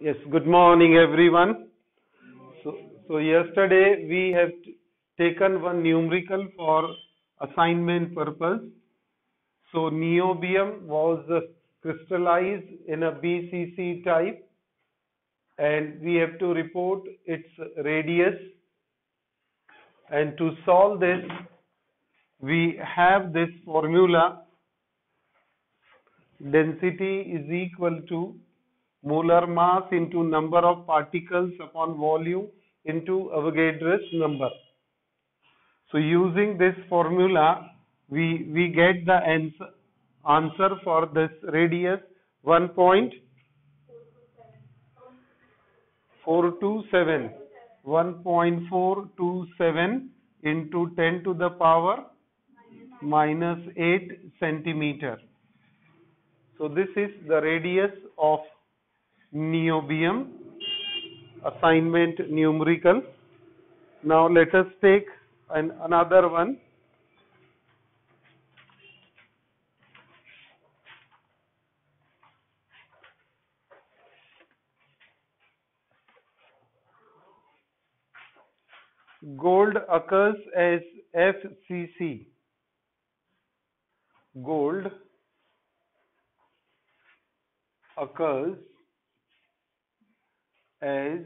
Yes, good morning everyone. So yesterday we have taken one numerical for assignment purpose. So niobium was crystallized in a BCC type and we have to report its radius. And to solve this, we have this formula: density is equal to molar mass into number of particles upon volume into Avogadro's number. So using this formula, we get the answer for this radius 1.427. 1.427 into 10 to the power minus 8 centimeter. So this is the radius of niobium, assignment numerical. Now let us take another one. Gold occurs as FCC. Gold occurs as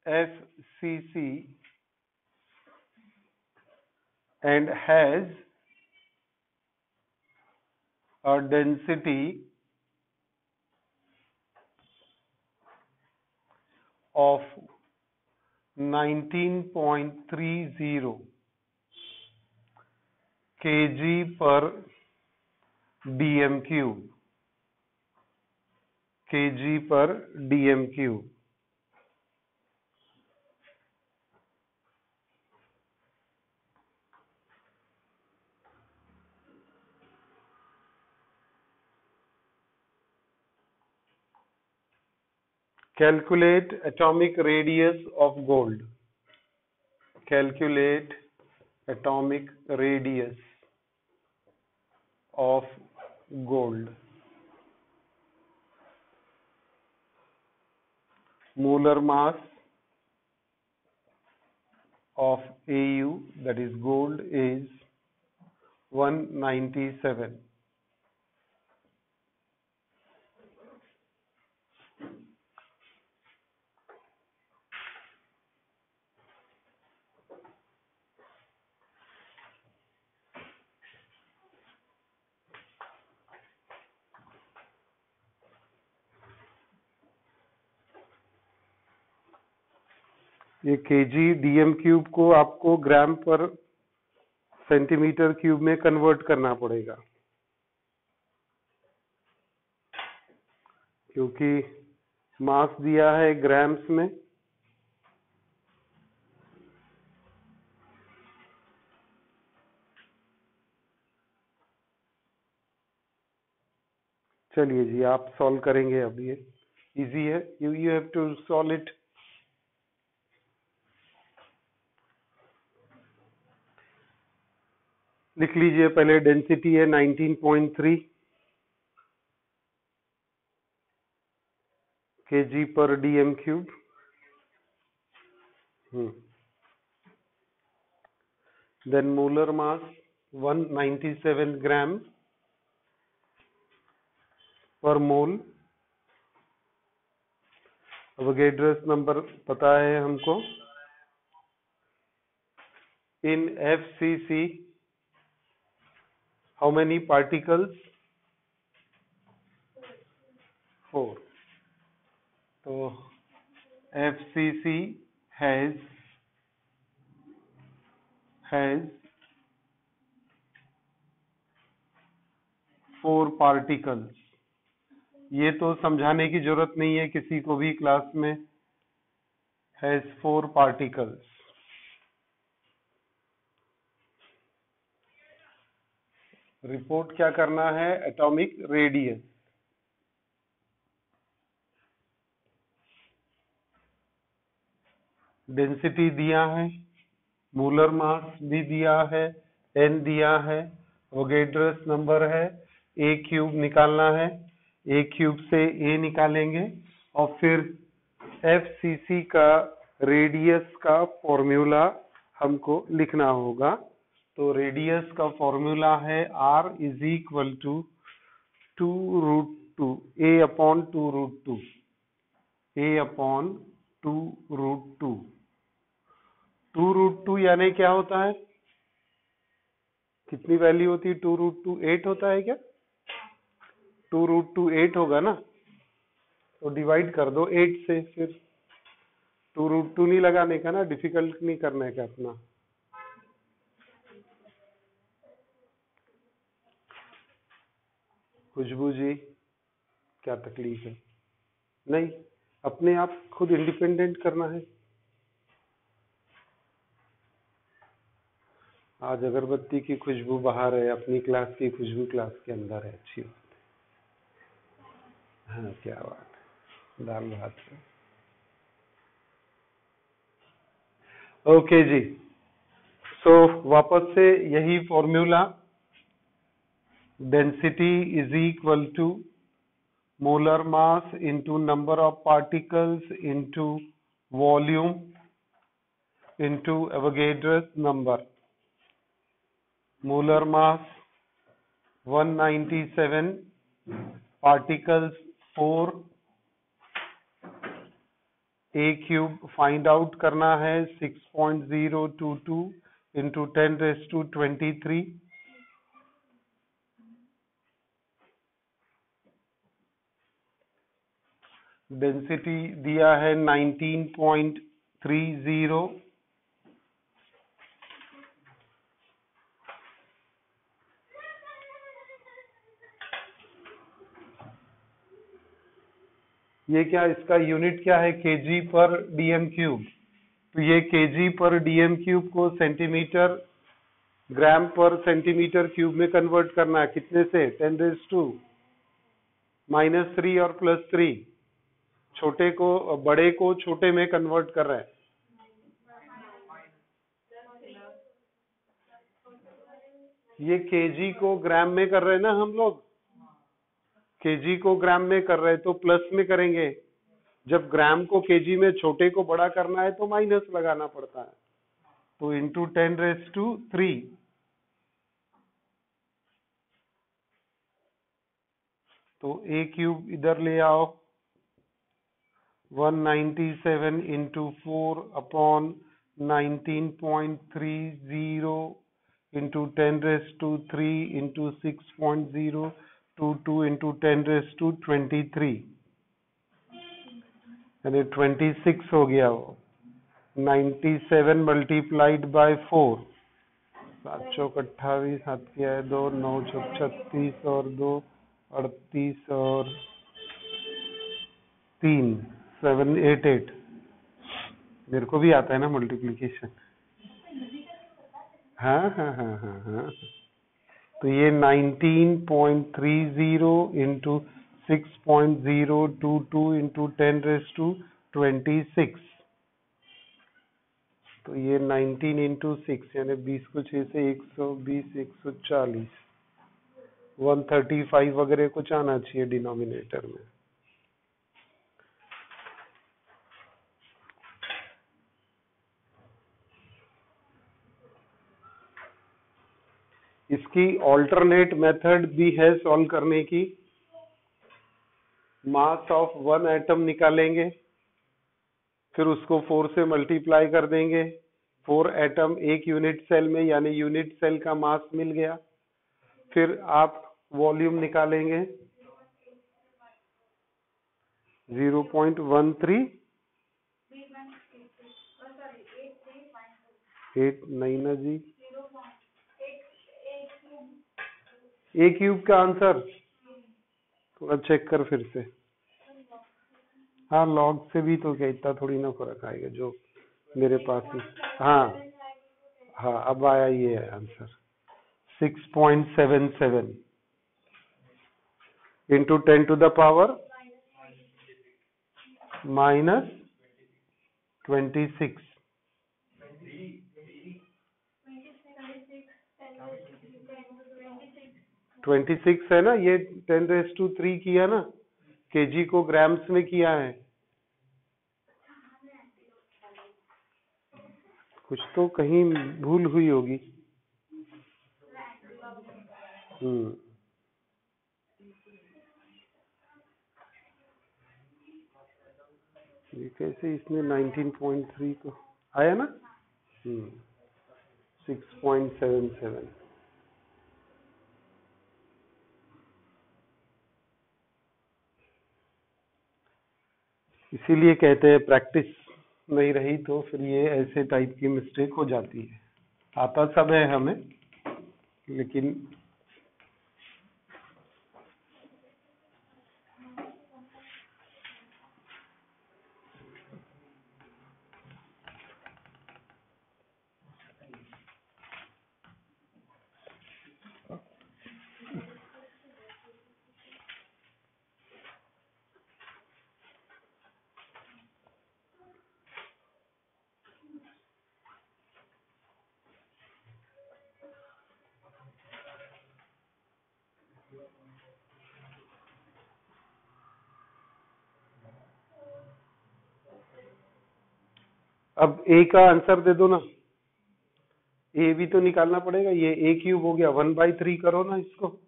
FCC and has a density of 19.30 kg per dm cube. kg per dm cube. Calculate atomic radius of gold. Calculate atomic radius of gold. Molar mass of Au, that is gold, is 197. ये kg dm cube को आपको ग्राम पर centimetre cube में convert करना पड़ेगा, क्योंकि मास दिया है ग्राम्स में। चलिए जी, आप सॉल्व करेंगे। अब ये इजी है, you have to solve it. लिख लीजिए, पहले डेंसिटी है 19.3 kg per dm cube. Then molar mass 197 gram per mole. अवोगाड्रोस number पता है हमको। इन FCC how many particles? 4. तो FCC has 4 particles. ये तो समझाने की जरूरत नहीं है किसी को भी क्लास में। has 4 particles. रिपोर्ट क्या करना है? Atomic radius. डेंसिटी दिया है, मोलर मास भी दिया है, n दिया है, अवोगाड्रोस नंबर है, a क्यूब निकालना है। a क्यूब से a निकालेंगे और फिर FCC का रेडियस का फॉर्मूला हमको लिखना होगा। तो रेडियस का फॉर्मूला है R is equal to 2√2 A upon 2√2 A upon 2√2 2√2 यानी क्या होता है? कितनी वैल्यू होती है 2√2? 8 होता है क्या? 2√2 8 होगा ना, तो डिवाइड कर दो 8 से। फिर 2√2 नहीं लगाने का ना, डिफिकल्ट नहीं करने का अपना। खुशबू जी क्या तकलीफ है? नहीं, अपने आप खुद इंडिपेंडेंट करना है। आज अगरबत्ती की खुशबू बाहर है, अपनी क्लास की खुशबू क्लास के अंदर है। अच्छी बात है। हाँ, क्या बात है, दाल भात है। ओके जी, सो वापस से यही formula, density is equal to molar mass into number of particles into volume into Avogadro's number. Molar mass 197, particles 4, A cube find out करना है 6.022 इंटू 10⁻23। डेंसिटी दिया है 19.30। ये क्या, इसका यूनिट क्या है? केजी पर डीएम क्यूब। तो ये केजी पर डीएम क्यूब को सेंटीमीटर ग्राम पर सेंटीमीटर क्यूब में कन्वर्ट करना है। कितने से? 10⁻³ और +3। छोटे को बड़े को छोटे में कन्वर्ट कर रहे हैं। ये केजी को ग्राम में कर रहे हैं ना हम लोग, केजी को ग्राम में कर रहे हैं तो प्लस में करेंगे। जब ग्राम को केजी में छोटे को बड़ा करना है तो माइनस लगाना पड़ता है। तो इंटू 10⁻3। तो A क्यूब इधर ले आओ, 197 into 4 upon 19.30 into 10⁻³ into 6.022 into 10⁻23, यानी 26 हो गया वो। 97 मल्टीप्लाइड बाय 4, 7 चौक 28, 7 किया है 2, 9 चौक 36 और 2 38 और 3 788। मेरे को भी आता है ना मल्टीप्लिकेशन। हाँ हाँ हाँ हाँ हाँ। तो ये 19.30 इंटू 6.022 इंटू 10⁻26। तो ये 19 इंटू 6 यानी 20 को 6 से 120, 140, 135 वगैरह कुछ आना चाहिए डिनोमिनेटर में। इसकी ऑल्टरनेट मेथड भी है सॉल्व करने की। मास ऑफ 1 एटम निकालेंगे, फिर उसको 4 से मल्टीप्लाई कर देंगे। 4 एटम एक यूनिट सेल में, यानी यूनिट सेल का मास मिल गया। फिर आप वॉल्यूम निकालेंगे 0.13, 8 नहीं ना जी, A क्यूब का आंसर थोड़ा चेक कर फिर से। हाँ, लॉग से भी तो क्या इतना थोड़ी ना फर्क आएगा जो मेरे पास ही। हाँ हाँ, अब आया ये answer 6.77 into 10 to the power -26। 26 है ना, ये 10⁻³ किया ना, केजी को ग्राम्स में किया है। कुछ तो कहीं भूल हुई होगी। ये कैसे इसमें 19.3 को आया ना। 6.77। इसीलिए कहते हैं प्रैक्टिस नहीं रही तो फिर ये ऐसे टाइप की मिस्टेक हो जाती है। आता सब है हमें, लेकिन अब ए का आंसर दे दो ना। ए भी तो निकालना पड़ेगा। ये ए क्यूब हो गया, 1/3 करो ना इसको।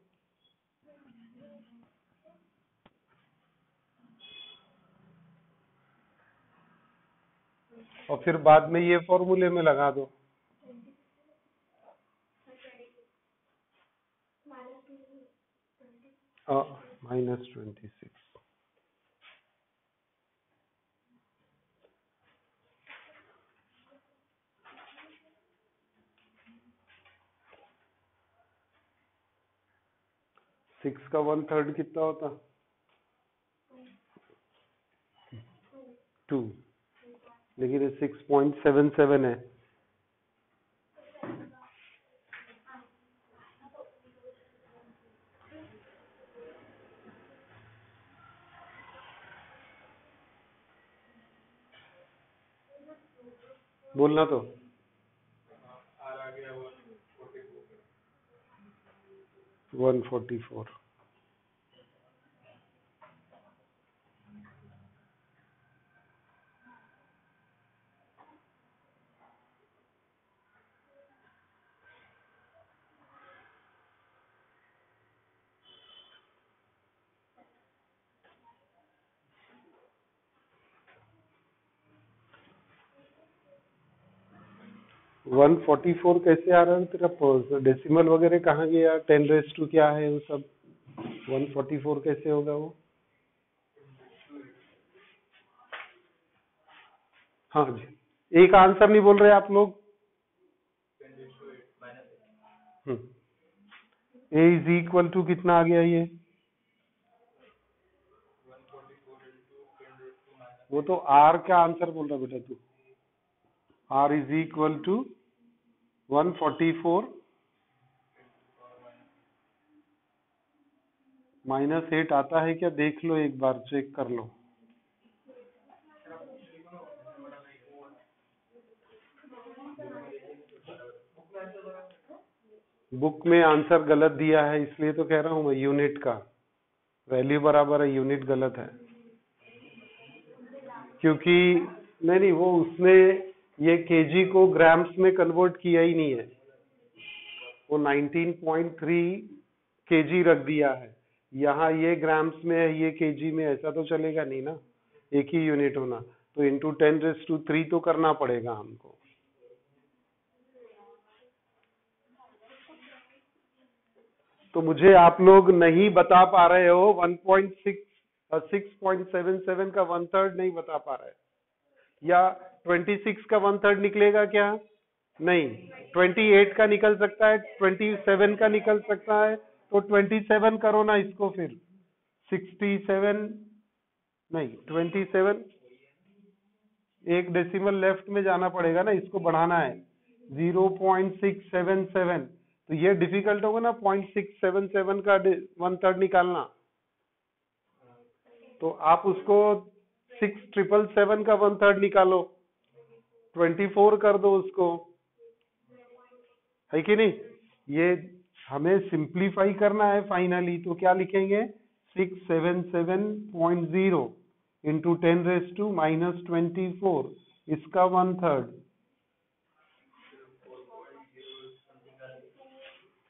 और फिर बाद में ये फॉर्मूले में लगा दो। -26। सिक्स का 1/3 कितना होता? 2। लेकिन ये 6.77 है। बोलना तो 144। वन 144 कैसे आ रहा है तेरा? डेसिमल वगैरह कहाँ गया? 10 क्या है वो सब? 144 कैसे होगा वो? हाँ जी, एक आंसर नहीं बोल रहे आप लोग। ए इज इक्वल टू कितना आ गया ये? वो तो आर का आंसर बोल रहा बेटा तू। आर इज इक्वल टू 144 -8 आता है क्या? देख लो, एक बार चेक कर लो। बुक में आंसर गलत दिया है, इसलिए तो कह रहा हूं मैं। यूनिट का वैल्यू बराबर है, यूनिट गलत है। क्योंकि नहीं, वो उसने ये केजी को ग्राम्स में कन्वर्ट किया ही नहीं है। वो 19.3 केजी रख दिया है। यहाँ ये ग्राम्स में है, ये केजी में। ऐसा तो चलेगा नहीं ना, एक ही यूनिट होना। तो इंटू 10⁻³ तो करना पड़ेगा हमको। तो मुझे आप लोग नहीं बता पा रहे हो 6.77 का 1/3 नहीं बता पा रहे, या 26 का 1/3 निकलेगा क्या? नहीं। 28 का निकल सकता है, 27 का निकल सकता है। तो 27 करो ना इसको फिर। 67 नहीं, 27। एक डेसिमल लेफ्ट में जाना पड़ेगा ना, इसको बढ़ाना है। 0.677। तो ये डिफिकल्ट होगा ना 0.677 का 1/3 निकालना। तो आप उसको 6,777 का 1/3 निकालो, 24 कर दो उसको, है कि नहीं? ये हमें सिंप्लीफाई करना है फाइनली। तो क्या लिखेंगे? 677.0 इंटू 10⁻⁻24, इसका 1/3।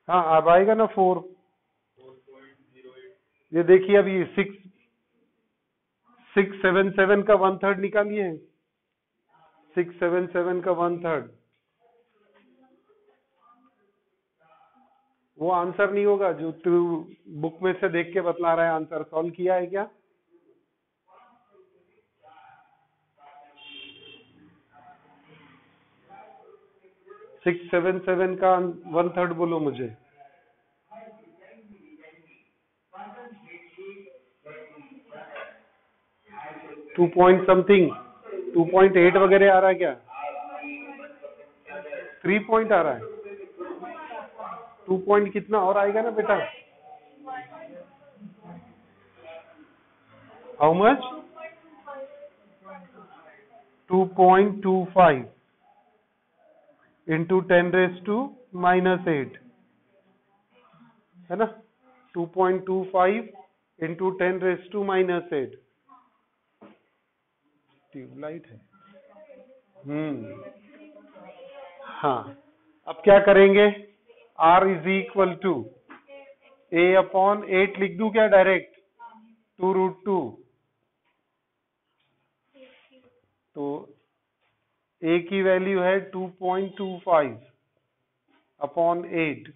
हाँ अब आएगा ना 4। ये देखिए अभी 677 का 1/3 निकालिए। 677 का 1/3 वो आंसर नहीं होगा जो तू बुक में से देख के बतला रहा है। आंसर सॉल्व किया है क्या? सिक्स सेवन सेवन का 1/3 बोलो मुझे। 2 पॉइंट समथिंग 2.8 वगैरह आ रहा है क्या? 3 पॉइंट आ रहा है। 2 पॉइंट कितना और आएगा ना बेटा? How much? 2.25 इंटू 10⁻⁻8 है ना? 2.25 इंटू 10⁻⁻8 ट्यूबलाइट है। हाँ अब क्या करेंगे? R is equal to A/8 लिख दूं क्या डायरेक्ट? 2√2। तो A की वैल्यू है 2.25 अपॉन 8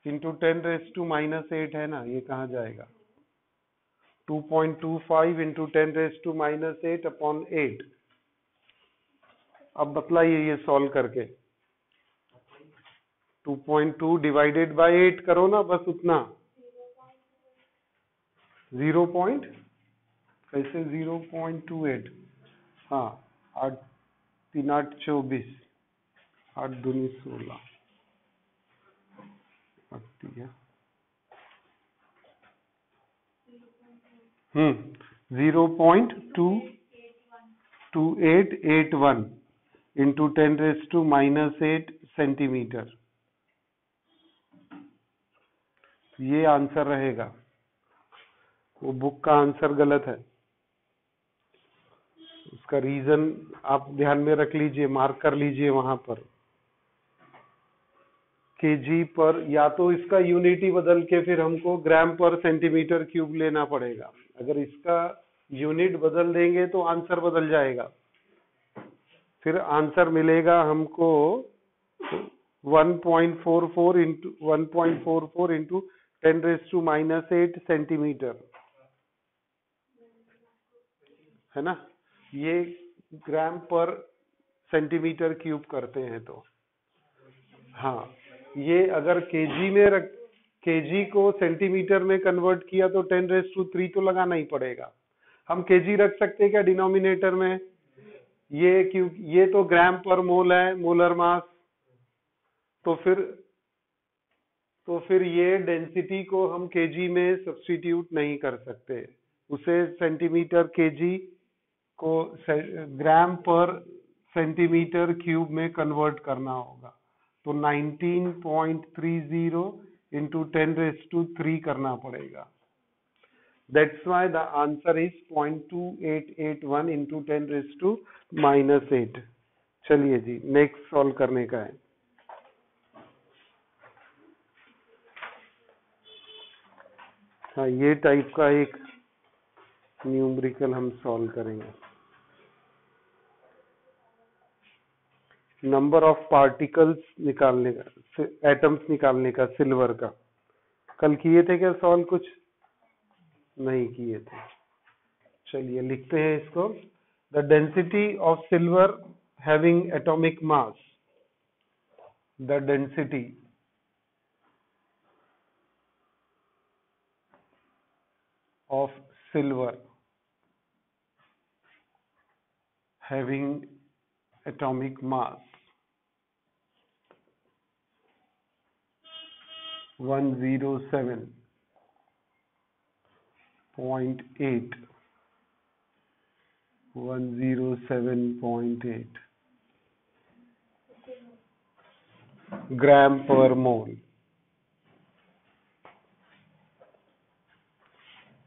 इंटू 10⁻⁻8 है ना? ये कहाँ जाएगा? 2.25 इंटू 10⁻⁻8 अपॉन 8। अब बतलाइए ये सॉल्व करके। 2.2 डिवाइडेड बाय 8 करो ना, बस उतना। 0 पॉइंट कैसे 0.28? हाँ 8 3 8 24 8 दूनी 16 8 0.22881 इंटू 10⁻⁻8 सेंटीमीटर। ये आंसर रहेगा। वो बुक का आंसर गलत है। उसका रीजन आप ध्यान में रख लीजिए, मार्क कर लीजिए वहां पर। केजी पर, या तो इसका यूनिट ही बदल के फिर हमको ग्राम पर सेंटीमीटर क्यूब लेना पड़ेगा। अगर इसका यूनिट बदल देंगे तो आंसर बदल जाएगा। फिर आंसर मिलेगा हमको 1.44 इंटू 10⁻⁻8 सेंटीमीटर, है ना? ये ग्राम पर सेंटीमीटर क्यूब करते हैं। तो हाँ, ये अगर केजी को सेंटीमीटर में कन्वर्ट किया तो 10⁻³ तो लगाना ही पड़ेगा। हम केजी रख सकते हैं क्या डिनोमिनेटर में? ये तो ग्राम पर मोल है, मोलर मास। तो फिर ये डेंसिटी को हम केजी में सब्स्टिट्यूट नहीं कर सकते। उसे सेंटीमीटर केजी को ग्राम पर सेंटीमीटर क्यूब में कन्वर्ट करना होगा। तो 19.30 इंटू 10⁻³ करना पड़ेगा। That's why the answer is 0.2881 into 10⁻⁻8। चलिए जी, नेक्स्ट सॉल्व करने का है। हाँ, ये टाइप का एक न्यूमेरिकल हम सॉल्व करेंगे। नंबर ऑफ पार्टिकल्स निकालने का, एटम्स निकालने का सिल्वर का। कल किए थे क्या सॉल्व? कुछ नहीं किए थे। चलिए लिखते हैं इसको। The density of silver having atomic mass, the density of silver having atomic mass 107.8 gram per mole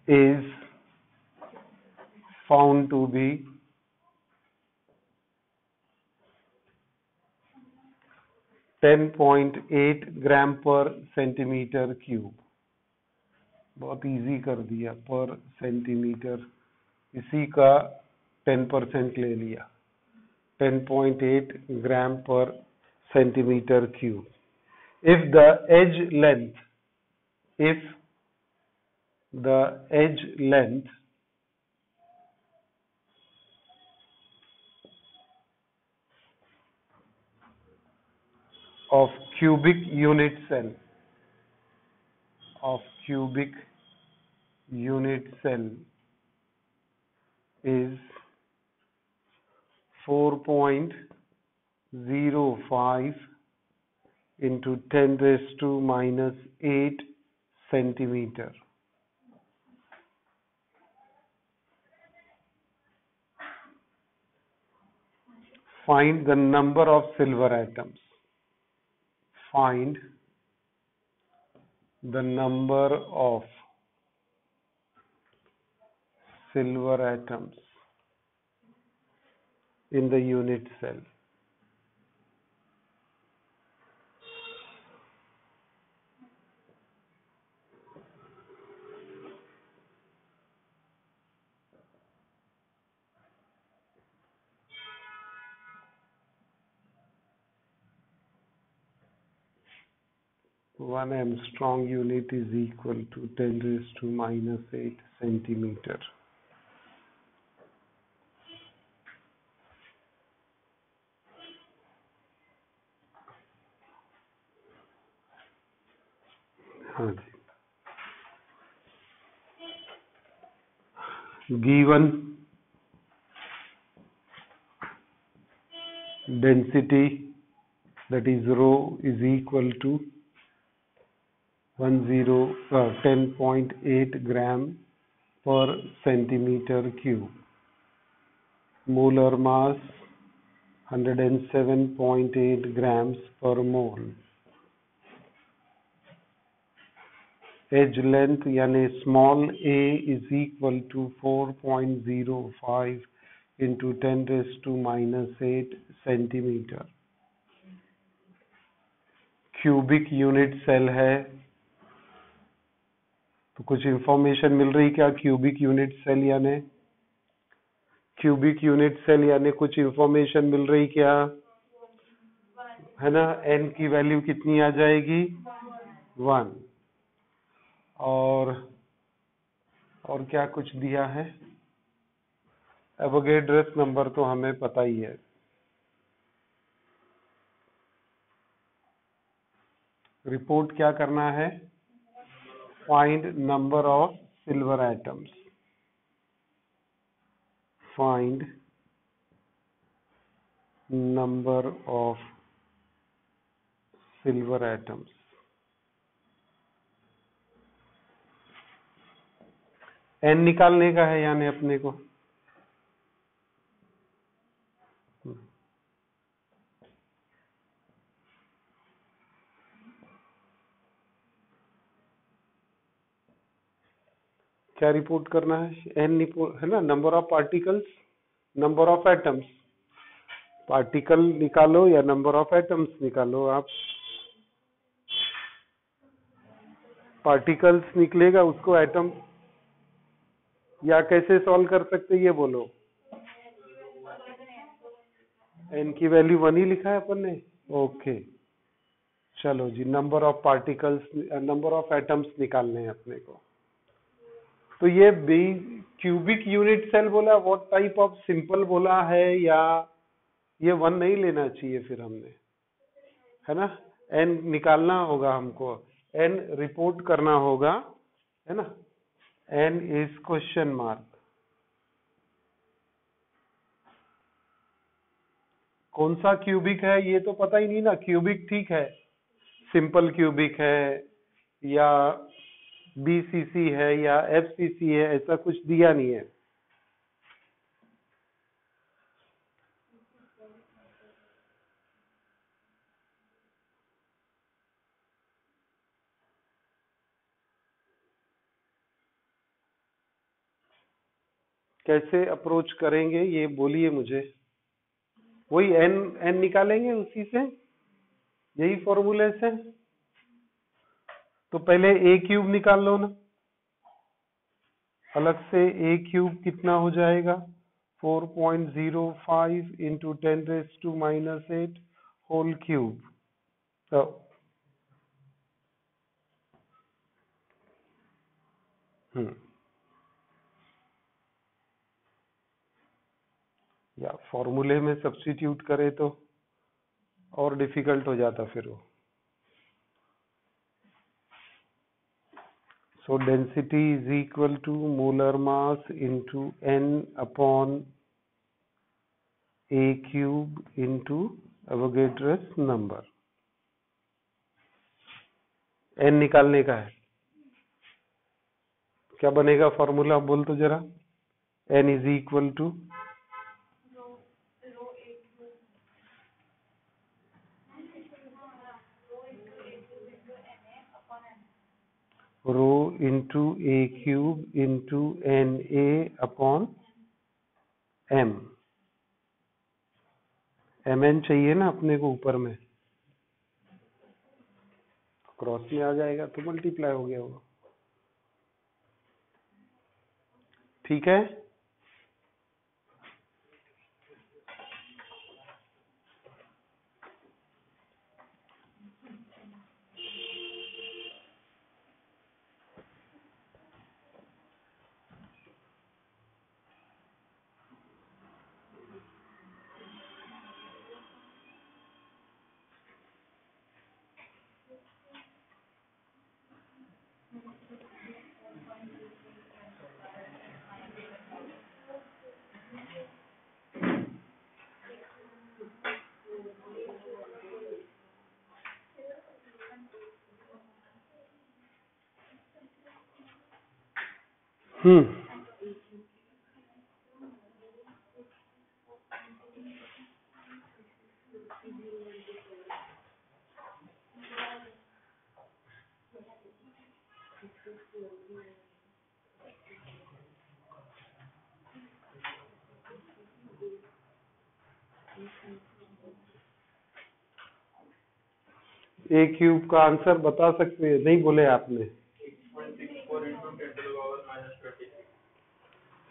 is found to be 10.8 ग्राम पर सेंटीमीटर क्यूब। बहुत इजी कर दिया, पर सेंटीमीटर, इसी का 10% ले लिया, 10.8 ग्राम पर centimetre cube. If the edge length of cubic unit cell is 4.05 into 10 raised to minus 8 centimeter. Find the number of silver atoms. Find the number of silver atoms in the unit cell. One Armstrong unit is equal to 10 raised to minus 8 centimeter. हाँ जी, given density, that is rho, is equal to 10.8 gram per centimeter cube. Molar mass 107.8 grams per mole. Edge length यानी small a is equal to 4.05 into 10 raised to minus 8 centimeter. Cubic unit cell है, तो कुछ information मिल रही क्या? Cubic unit cell यानी कुछ information मिल रही क्या है ना? n की वैल्यू कितनी आ जाएगी? 1। और क्या कुछ दिया है? एवोगैड्रस नंबर तो हमें पता ही है। रिपोर्ट क्या करना है? Find number of silver atoms. Find number of silver atoms. n निकालने का है यानी अपने को। क्या रिपोर्ट करना है? n है ना, number of particles, number of atoms. Particle निकालो या नंबर ऑफ एटम्स निकालो आप। पार्टिकल्स निकलेगा, उसको एटम, या कैसे सॉल्व कर सकते ये बोलो। n की वैल्यू 1 ही लिखा है अपन ने। ओके, चलो जी, number of particles, number of atoms निकालने हैं अपने को। तो ये क्यूबिक यूनिट सेल बोला, व्हाट टाइप ऑफ सिंपल बोला है, या ये 1 नहीं लेना चाहिए फिर हमने, है ना? n निकालना होगा हमको, n रिपोर्ट करना होगा, है ना? n is question mark. कौन सा क्यूबिक है ये तो पता ही नहीं ना। क्यूबिक ठीक है, सिंपल क्यूबिक है या बीसीसी है या एफसीसी है, ऐसा कुछ दिया नहीं है। कैसे अप्रोच करेंगे ये बोलिए मुझे। वही n निकालेंगे उसी से। यही फॉर्मूले से। तो पहले a क्यूब निकाल लो ना, अलग से a क्यूब कितना हो जाएगा 4.05 इंटू 10⁻⁻8 होल क्यूब। तो या फॉर्मूले में सब्स्टिट्यूट करे तो और डिफिकल्ट हो जाता फिर वो। So density is equal to molar mass into N upon A cube into Avogadro's number। N निकालने का है, क्या बनेगा फॉर्मूला बोल तो जरा। N is equal to rho into A cube into NA upon M। Mn चाहिए ना अपने को ऊपर में, क्रॉस में आ जाएगा तो मल्टीप्लाई हो गया होगा। ठीक है, A क्यूब का आंसर बता सकते हैं? नहीं बोले आपने।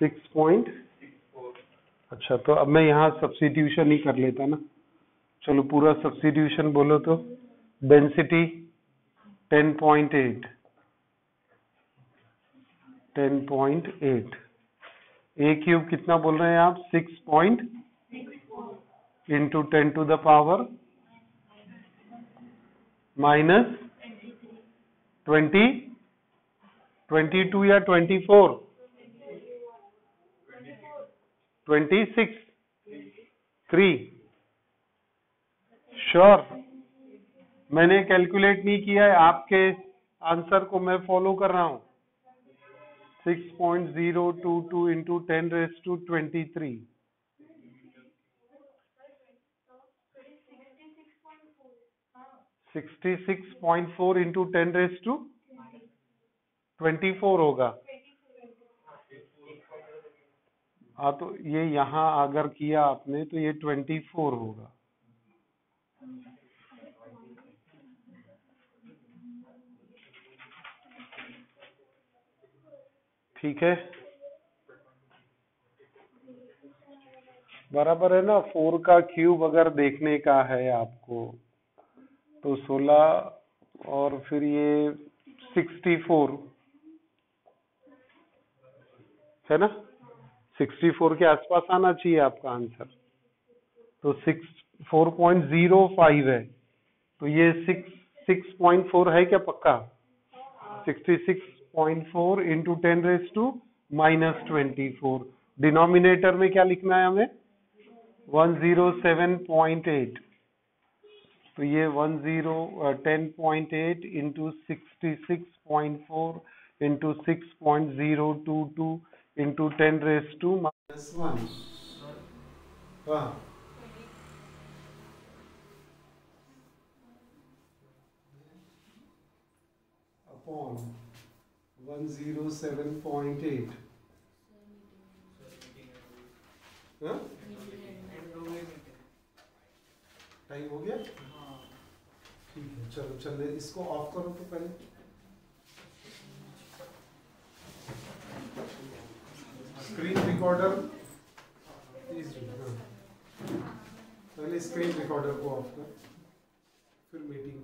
6 अच्छा, तो अब मैं यहाँ सब्स्टिट्यूशन ही कर लेता ना। चलो पूरा सब्स्टिट्यूशन बोलो तो। डेंसिटी 10.8 A क्यूब कितना बोल रहे हैं आप? 6 इंटू 10⁻⁻² -20 22 या 24 26 3 श्योर। मैंने कैलकुलेट नहीं किया है, आपके आंसर को मैं फॉलो कर रहा हूं। 6.022 इंटू 10⁻23 66.4 इंटू 10⁻24 होगा। हाँ, तो ये यहाँ अगर किया आपने तो ये 24 होगा। ठीक है, बराबर है ना। 4 का क्यूब अगर देखने का है आपको तो 16 और फिर ये 64 है ना, 64 के आसपास आना चाहिए आपका आंसर। तो 4.05 है, तो ये 6.4 है क्या पक्का? 66.4 इंटू 10⁻⁻24। डिनोमिनेटर में क्या लिखना है हमें? 107.8। तो ये 10.8 इंटू 66.4 इंटू 6.022 इंटू 10⁻⁻1। हाँ, अपॉन 107.8। टाइम हो गया? ठीक है, चलो चल इसको ऑफ करो तो पहले। स्क्रीन रिकॉर्डर प्लीज, पहले स्क्रीन रिकॉर्डर को ऑफ कर, फिर मीटिंग।